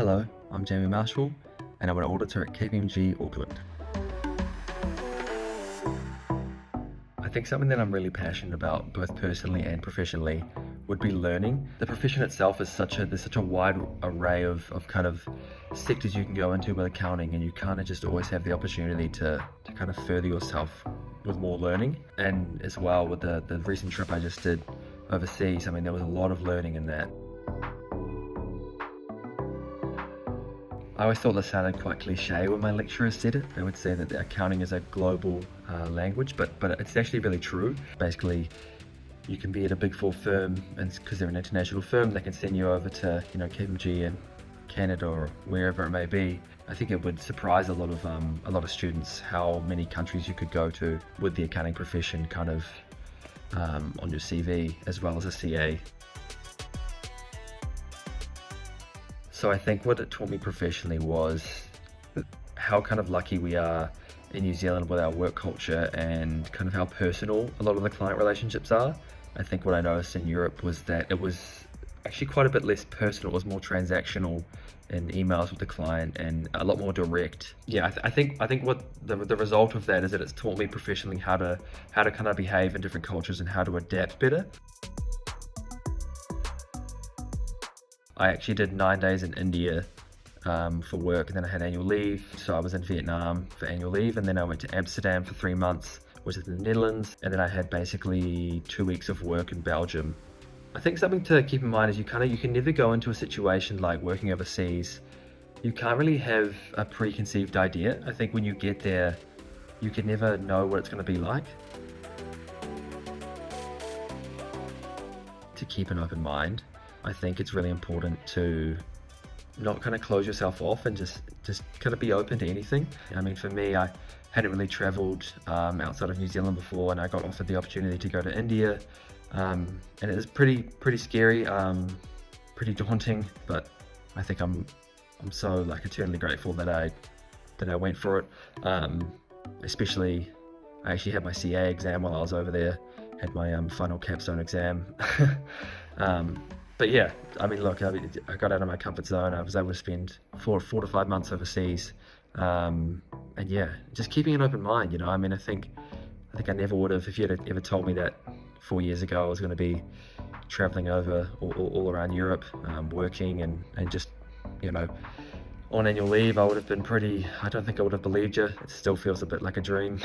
Hello, I'm Jamie Marshall, and I'm an auditor at KPMG Auckland. I think something that I'm really passionate about, both personally and professionally, would be learning. The profession itself is there's such a wide array of kind of sectors you can go into with accounting, and you kind of just always have the opportunity to kind of further yourself with more learning. And as well with the recent trip I just did overseas, I mean, there was a lot of learning in that. I always thought this sounded quite cliche when my lecturers said it. They would say that accounting is a global language, but it's actually really true. Basically, you can be at a big four firm, and because they're an international firm, they can send you over to KPMG in Canada or wherever it may be. I think it would surprise a lot of students how many countries you could go to with the accounting profession kind of on your CV as well as a CA. So I think what it taught me professionally was how kind of lucky we are in New Zealand with our work culture and kind of how personal a lot of the client relationships are. I think what I noticed in Europe was that it was actually quite a bit less personal. It was more transactional in emails with the client and a lot more direct. Yeah, I think what the result of that is that it's taught me professionally how to kind of behave in different cultures and how to adapt better. I actually did 9 days in India for work, and then I had annual leave. So I was in Vietnam for annual leave, and then I went to Amsterdam for 3 months, which is in the Netherlands, and then I had basically 2 weeks of work in Belgium. I think something to keep in mind is you can never go into a situation like working overseas. You can't really have a preconceived idea. I think when you get there, you can never know what it's going to be like. To keep an open mind, I think it's really important to not kind of close yourself off and just kind of be open to anything. I mean, for me, I hadn't really traveled outside of New Zealand before, and I got offered the opportunity to go to India, and it was pretty scary, pretty daunting. But I think I'm so like eternally grateful that I went for it. Especially, I actually had my CA exam while I was over there, had my final capstone exam. But yeah, I mean, look, I got out of my comfort zone. I was able to spend 4 to 5 months overseas, and yeah, just keeping an open mind. I mean, I think I never would have, if you had ever told me that 4 years ago I was going to be traveling over all around Europe, working and just on annual leave. I would have been I don't think I would have believed you. It still feels a bit like a dream.